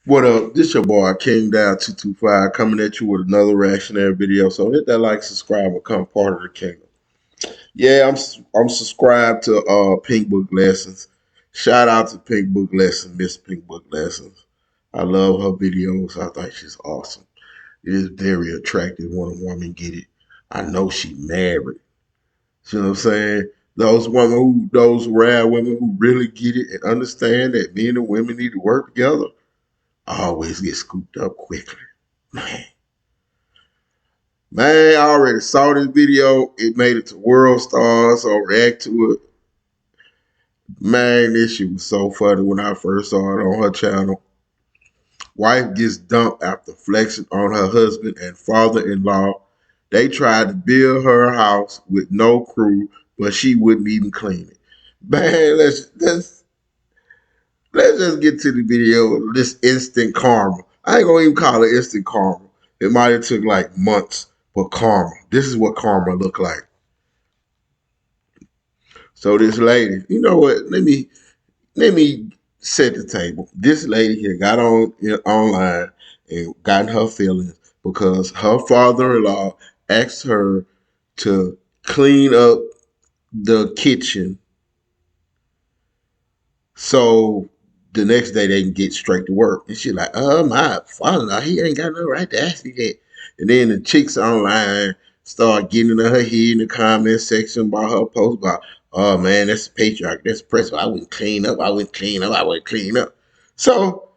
What up? This your boy King Down 225 coming at you with another reactionary video. So hit that like, subscribe, and become part of the kingdom. Yeah, I'm subscribed to Pink Book Lessons. Shout out to Pink Book Lessons, Miss Pink Book Lessons. I love her videos. I think she's awesome. It is very attractive when a woman get it. I know she married. You know what I'm saying? Those rare women who really get it and understand that men and women need to work together always get scooped up quickly. Man, I already saw this video. It made it to World Stars, so react to it. Man, this shit was so funny when I first saw it on her channel. Wife gets dumped after flexing on her husband and father-in-law. They tried to build her house with no crew, but she wouldn't even clean it. Man, let's just get to the video. This instant karma. I ain't gonna even call it instant karma. It might have took like months, but karma. This is what karma look like. So this lady, you know what? Let me set the table. This lady here got online and got in her feelings because her father-in-law asked her to clean up the kitchen so the next day they can get straight to work. And she's like, my father-in-law, he ain't got no right to ask me that. And then the chicks online start getting in her head in the comment section about her post about, oh man, that's patriarch, that's oppressive. I wouldn't clean up, I wouldn't clean up, I wouldn't clean up. So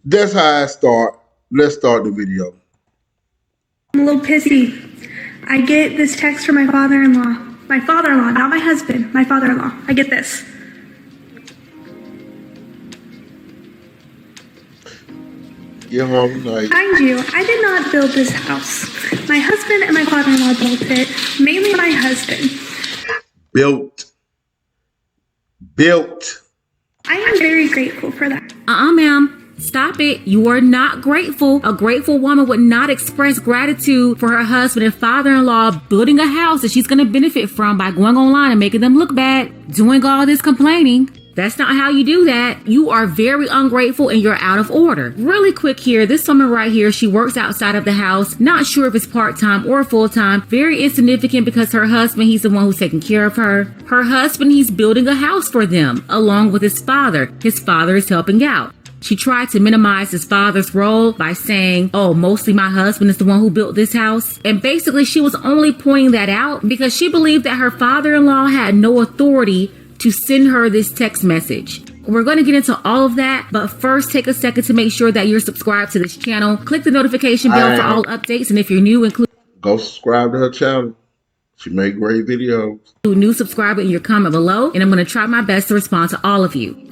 that's how I start. Let's start the video. I'm a little pissy. I get this text from my father-in-law. My father-in-law, not my husband, my father-in-law. I get this. Get home tonight. Mind you, I did not build this house. My husband and my father-in-law built it, mainly my husband. Built. I am very grateful for that. Ma'am. Stop it. You are not grateful. A grateful woman would not express gratitude for her husband and father-in-law building a house that she's going to benefit from by going online and making them look bad, doing all this complaining. That's not how you do that. You are very ungrateful and you're out of order. Really quick here, this woman right here, she works outside of the house. Not sure if it's part-time or full-time. Very insignificant because her husband, he's the one who's taking care of her. Her husband, he's building a house for them along with his father. His father is helping out. She tried to minimize his father's role by saying, oh, mostly my husband is the one who built this house. And basically she was only pointing that out because she believed that her father-in-law had no authority to send her this text message. We're going to get into all of that, but first take a second to make sure that you're subscribed to this channel. Click the notification bell for all updates, and if you're new, go subscribe to her channel. She make great videos. New subscriber in your comment below, and I'm going to try my best to respond to all of you.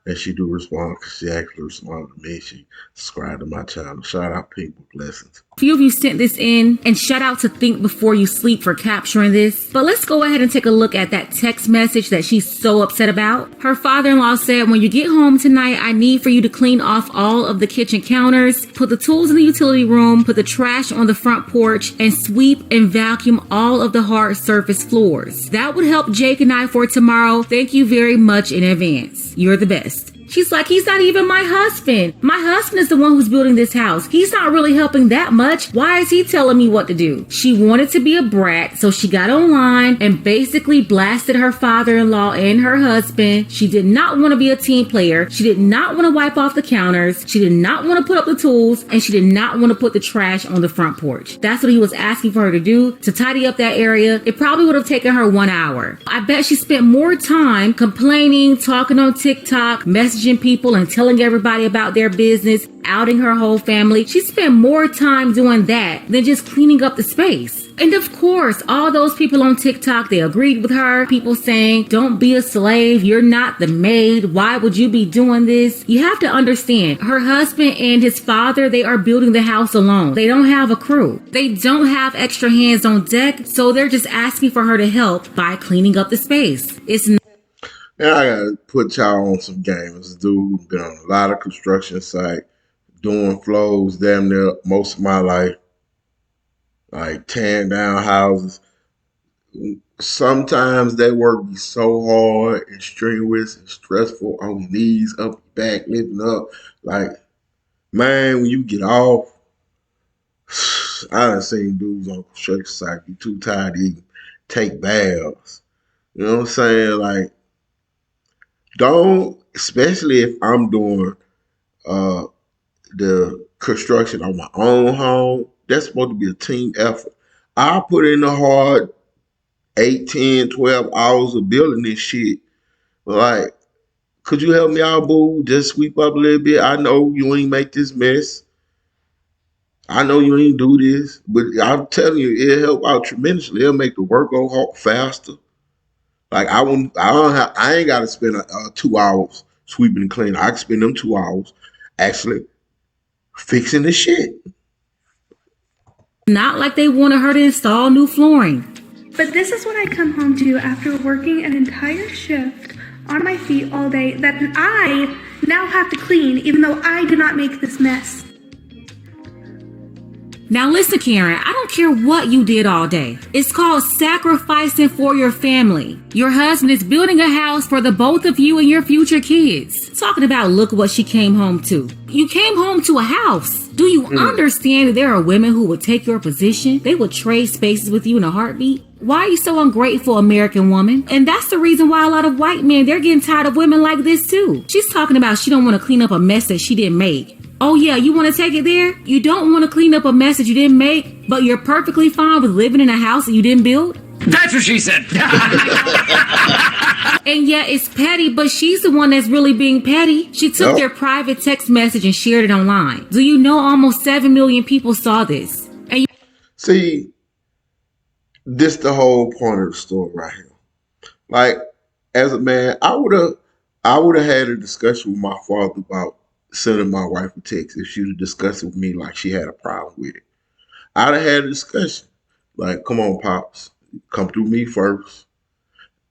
And she do respond because she actually responded to me. She subscribed to my channel. Shout out Pink Book Lessons. A few of you sent this in, and shout out to Think Before You Sleep for capturing this. But let's go ahead and take a look at that text message that she's so upset about. Her father-in-law said, when you get home tonight, I need for you to clean off all of the kitchen counters, put the tools in the utility room, put the trash on the front porch, and sweep and vacuum all of the hard surface floors. That would help Jake and I for tomorrow. Thank you very much in advance. You're the best. She's like, he's not even my husband. My husband is the one who's building this house. He's not really helping that much. Why is he telling me what to do? She wanted to be a brat, so she got online and basically blasted her father-in-law and her husband. She did not want to be a team player. She did not want to wipe off the counters. She did not want to put up the tools, and she did not want to put the trash on the front porch. That's what he was asking for her to do, to tidy up that area. It probably would have taken her 1 hour. I bet she spent more time complaining, talking on TikTok, messaging people and telling everybody about their business, outing her whole family. She spent more time doing that than just cleaning up the space. And of course, all those people on TikTok, they agreed with her. People saying, don't be a slave. You're not the maid. Why would you be doing this? You have to understand, her husband and his father, they are building the house alone. They don't have a crew. They don't have extra hands on deck. So they're just asking for her to help by cleaning up the space. It's not. Now I gotta put y'all on some game. This dude who's been on a lot of construction site, doing flows damn near most of my life, like tearing down houses. Sometimes that work be so hard and strenuous and stressful on your knees, up your back, lifting up. Like, Man, when you get off, I done seen dudes on construction site be too tired to even take baths. You know what I'm saying? Like, don't, especially if I'm doing uh the construction on my own home, that's supposed to be a team effort. I put in the hard 8, 10, 12 hours of building this shit. Like, could you help me out, boo? Just sweep up a little bit. I know you ain't make this mess. I know you ain't do this, but I'm telling you, it'll help out tremendously. It'll make the work go faster. Like I wouldn't, I don't have, I ain't got to spend 2 hours sweeping and cleaning. I can spend them 2 hours actually fixing the shit. Not like they wanted her to install new flooring. But this is what I come home to after working an entire shift on my feet all day that I now have to clean, even though I did not make this mess. Now listen, Karen, I don't care what you did all day. It's called sacrificing for your family. Your husband is building a house for the both of you and your future kids. Talking about look what she came home to. You came home to a house. Do you understand that there are women who would take your position? They would trade spaces with you in a heartbeat. Why are you so ungrateful, American woman? And that's the reason why a lot of white men, they're getting tired of women like this too. She's talking about she don't want to clean up a mess that she didn't make. Oh yeah, you want to take it there? You don't want to clean up a mess that you didn't make, but you're perfectly fine with living in a house that you didn't build? That's what she said. And yeah, it's petty, but she's the one that's really being petty. She took their private text message and shared it online. Do you know almost 7 million people saw this? And See, this the whole point of the story right here. Like, as a man, I would have had a discussion with my father about sending my wife a text if she would discuss it with me like she had a problem with it. I'd have had a discussion. Like, come on, Pops, come through me first.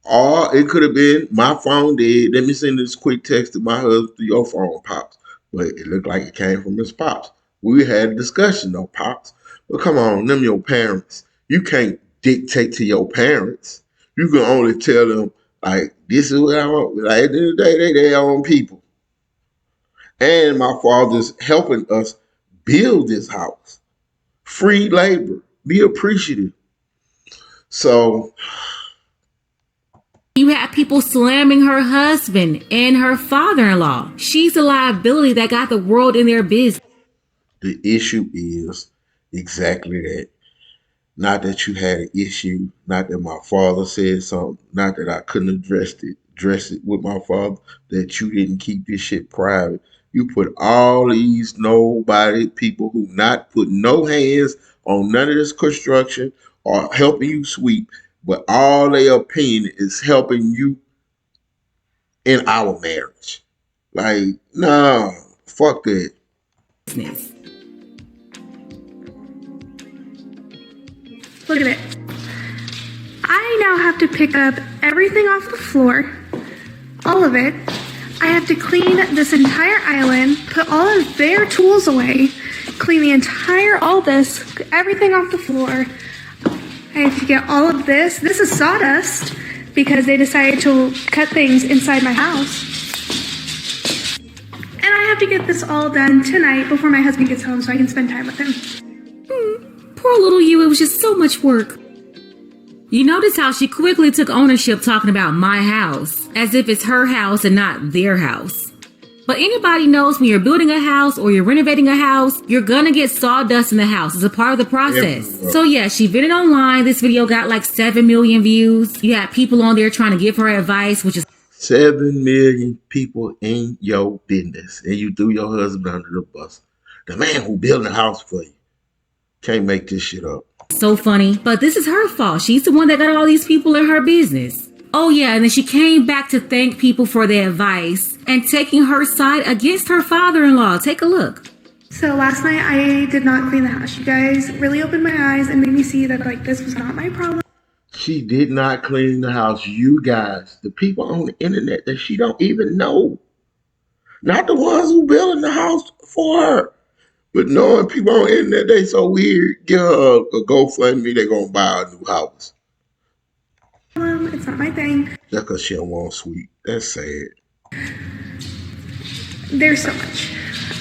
Or it could have been my phone did. Let me send this quick text to my husband through your phone, Pops. But it looked like it came from his Pops. We had a discussion though, Pops. But come on, them your parents. You can't dictate to your parents. You can only tell them, like, this is what I want. Like, at the end of the day, they their own people. And my father's helping us build this house. Free labor. Be appreciative. So you had people slamming her husband and her father-in-law. She's a liability that got the world in their business. the issue is exactly that. Not that you had an issue, not that my father said something, not that I couldn't address it with my father, that you didn't keep this shit private. You put all these nobody people who not put no hands on none of this construction or helping you sweep, but all their opinion is helping you in our marriage. Like, nah, fuck that. Look at it. I now have to pick up everything off the floor, all of it. I have to clean this entire island, put all of their tools away, clean the entire, all this, everything off the floor. I have to get all of this. This is sawdust because they decided to cut things inside my house. And I have to get this all done tonight before my husband gets home so I can spend time with him. Poor little you, it was just so much work. You notice how she quickly took ownership talking about my house, as if it's her house and not their house. But anybody knows when you're building a house or you're renovating a house, you're gonna get sawdust in the house. It's a part of the process. Yeah. So yeah, she vented online. This video got like 7 million views. You had people on there trying to give her advice, which is 7 million people in your business, and you threw your husband under the bus. The man who built a house for you can't make this shit up. so funny. But this is her fault. She's the one that got all these people in her business. Oh yeah, and then she came back to thank people for their advice and taking her side against her father-in-law. Take a look. So last night I did not clean the house. You guys really opened my eyes and made me see that like this was not my problem. She did not clean the house. You guys, the people on the internet that she don't even know, not the ones who building the house for her, but knowing people on the internet, they so weird. Give her a GoFundMe, they gonna buy a new house. It's not my thing. Just cause she don't want sweet. That's sad. There's so much.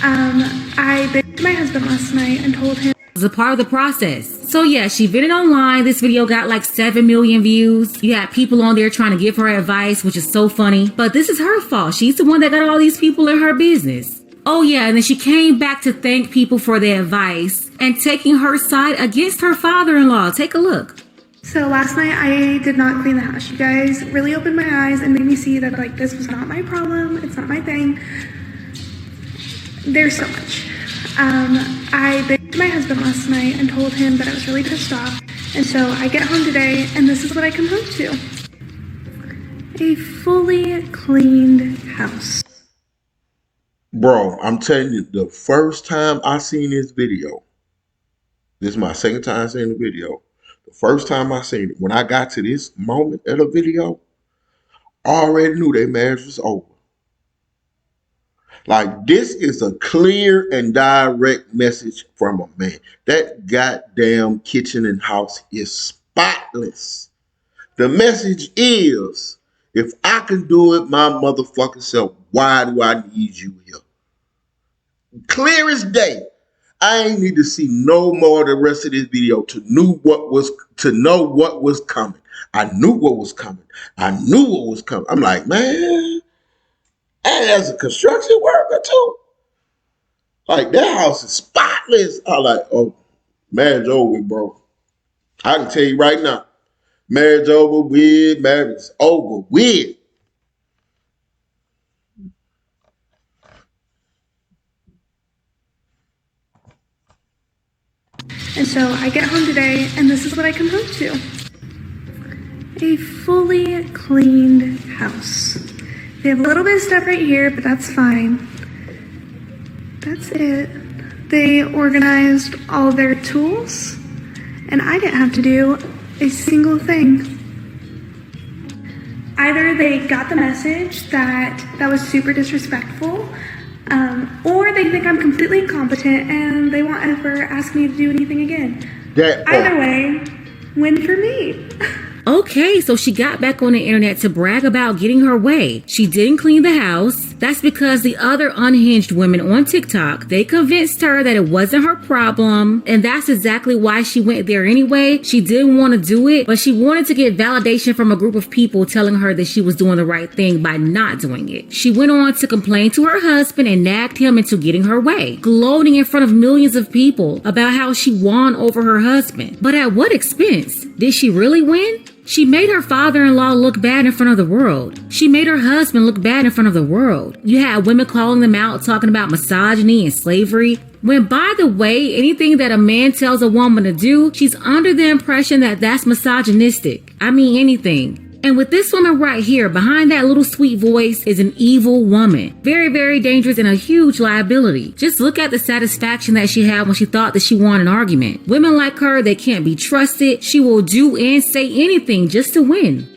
I bitched my husband last night and told him was a part of the process. So yeah, she vented online. This video got like 7 million views. You had people on there trying to give her advice, which is so funny. But this is her fault. She's the one that got all these people in her business. Oh yeah, and then she came back to thank people for their advice and taking her side against her father-in-law. Take a look. So last night I did not clean the house. You guys really opened my eyes and made me see that like this was not my problem. It's not my thing. There's so much. I bitched my husband last night and told him that I was really pissed off. And so I get home today and this is what I come home to. A fully cleaned house. Bro, I'm telling you, the first time I seen this video, this is my second time seeing the video. The first time I seen it, when I got to this moment of the video, I already knew their marriage was over. Like, this is a clear and direct message from a man. That goddamn kitchen and house is spotless. The message is, if I can do it my motherfucking self, why do I need you here? Clear as day. I ain't need to see no more of the rest of this video to know what was coming. I knew what was coming. I knew what was coming. I'm like, man, and as a construction worker too, like that house is spotless. I'm like, oh, marriage over, bro. I can tell you right now, marriage over with, marriage over with. And so I get home today and this is what I come home to. A fully cleaned house. They have a little bit of stuff right here, but that's fine. That's it. They organized all their tools, and I didn't have to do a single thing. Either they got the message that was super disrespectful, or they think I'm completely incompetent and they won't ever ask me to do anything again. Either way, win for me. Okay, so she got back on the internet to brag about getting her way. She didn't clean the house. That's because the other unhinged women on TikTok, they convinced her that it wasn't her problem. And that's exactly why she went there anyway. She didn't want to do it, but she wanted to get validation from a group of people telling her that she was doing the right thing by not doing it. She went on to complain to her husband and nagged him into getting her way, gloating in front of millions of people about how she won over her husband. But at what expense? Did she really win? She made her father-in-law look bad in front of the world. She made her husband look bad in front of the world. You had women calling them out, talking about misogyny and slavery. When, by the way, anything that a man tells a woman to do, she's under the impression that that's misogynistic. I mean, anything. And with this woman right here, behind that little sweet voice is an evil woman. Very, very dangerous and a huge liability. Just look at the satisfaction that she had when she thought that she won an argument. Women like her, they can't be trusted. She will do and say anything just to win.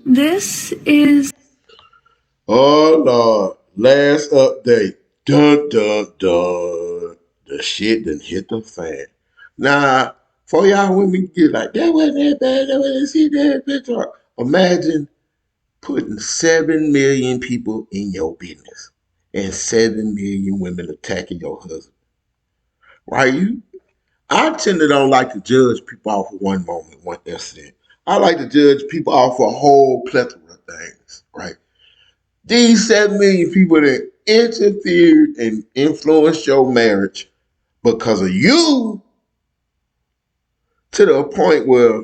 This is... Oh, Lord. Last update. Dun, dun, dun. The shit done hit the fan. Now, for y'all women get like, that wasn't that bad. That wasn't see that picture. Imagine putting 7 million people in your business and 7 million women attacking your husband. Right? I tend to don't like to judge people off of one moment, one incident. I like to judge people off of a whole plethora of things, right? These 7 million people that interfered and influenced your marriage because of you to the point where,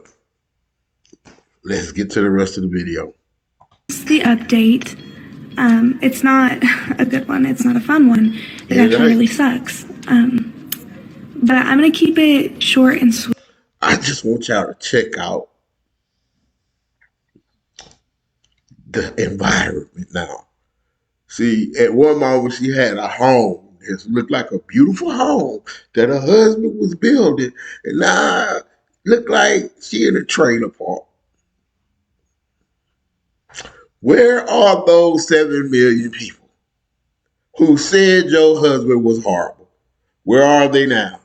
let's get to the rest of the video. It's the update. It's not a good one. It's not a fun one. It actually really sucks. But I'm going to keep it short and sweet. I just want y'all to check out the environment now. See, at one moment she had a home. It looked like a beautiful home that her husband was building. And now it looked like she in a trailer park. Where are those 7 million people who said your husband was horrible? Where are they now?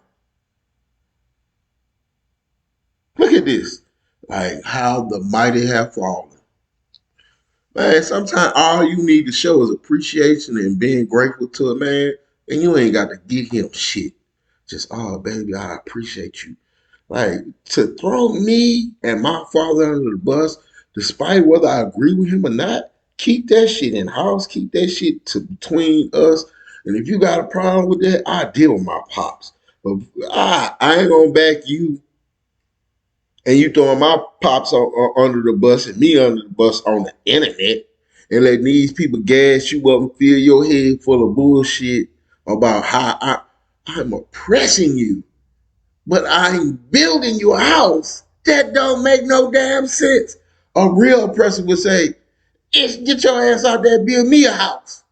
Look at this. Like how the mighty have fallen. Man, sometimes all you need to show is appreciation and being grateful to a man. And you ain't got to get him shit. Just, oh, baby, I appreciate you. Like, to throw me and my father under the bus, despite whether I agree with him or not, keep that shit in house. Keep that shit between us. And if you got a problem with that, I deal with my pops. But I ain't gonna back you and you throwing my pops under the bus and me under the bus on the internet and letting these people gas you up and fill your head full of bullshit about how I'm oppressing you, but I'm building you a house. That don't make no damn sense. A real oppressor would say, get your ass out there and build me a house.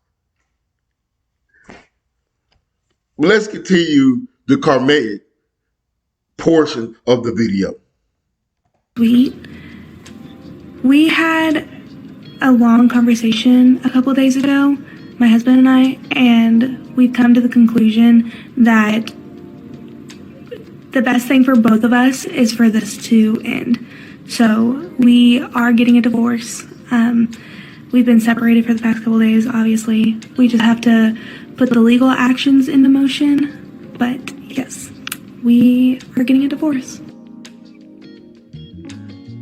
Let's continue the karmic portion of the video. We had a long conversation a couple days ago, my husband and I, and we've come to the conclusion that the best thing for both of us is for this to end. So we are getting a divorce. We've been separated for the past couple days, obviously. We just have to put the legal actions into motion. But yes, we are getting a divorce.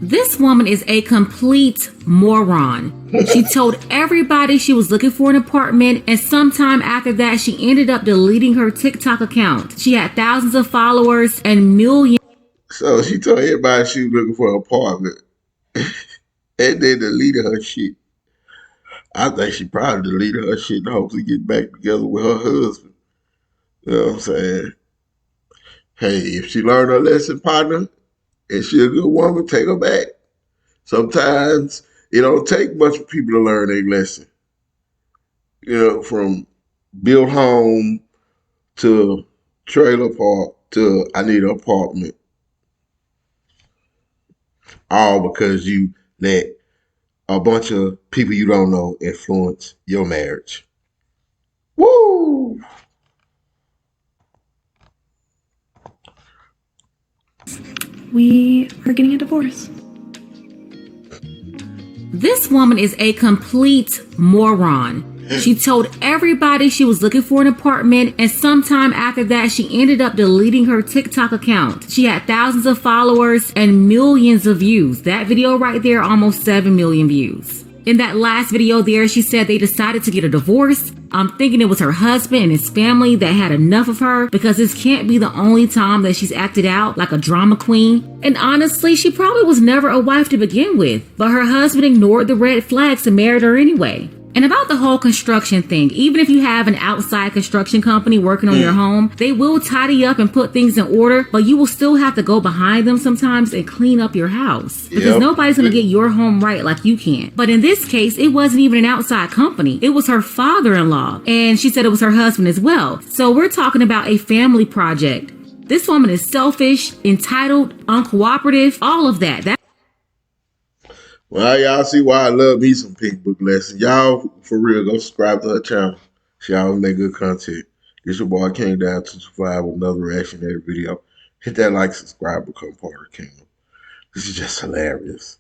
This woman is a complete moron. She told everybody she was looking for an apartment, and sometime after that, she ended up deleting her TikTok account. She had thousands of followers and millions. So she told everybody she was looking for an apartment and then deleted her shit. I think she probably deleted her shit in hopes of getting back together with her husband. You know what I'm saying? Hey, if she learned her lesson, partner, and she a good woman, take her back. Sometimes it don't take much for people to learn their lesson. You know, from build home to trailer park to I need an apartment. All because you let a bunch of people you don't know influence your marriage. Woo! We are getting a divorce. This woman is a complete moron. She told everybody she was looking for an apartment, and sometime after that, she ended up deleting her TikTok account. She had thousands of followers and millions of views. That video right there, almost 7 million views. In that last video there, she said they decided to get a divorce. I'm thinking it was her husband and his family that had enough of her, because this can't be the only time that she's acted out like a drama queen. And honestly, she probably was never a wife to begin with, but her husband ignored the red flags and married her anyway. And about the whole construction thing, even if you have an outside construction company working on your home, they will tidy up and put things in order, but you will still have to go behind them sometimes and clean up your house. Because nobody's going to get your home right like you can. But in this case, it wasn't even an outside company. It was her father-in-law. And she said it was her husband as well. So we're talking about a family project. This woman is selfish, entitled, uncooperative, all of that. Well, y'all see why I love me some Pink Book Lessons. Y'all, for real, go subscribe to her channel. She always make good content. This your boy King Down 225 with another reactionary video. Hit that like, subscribe, become part of the kingdom. This is just hilarious.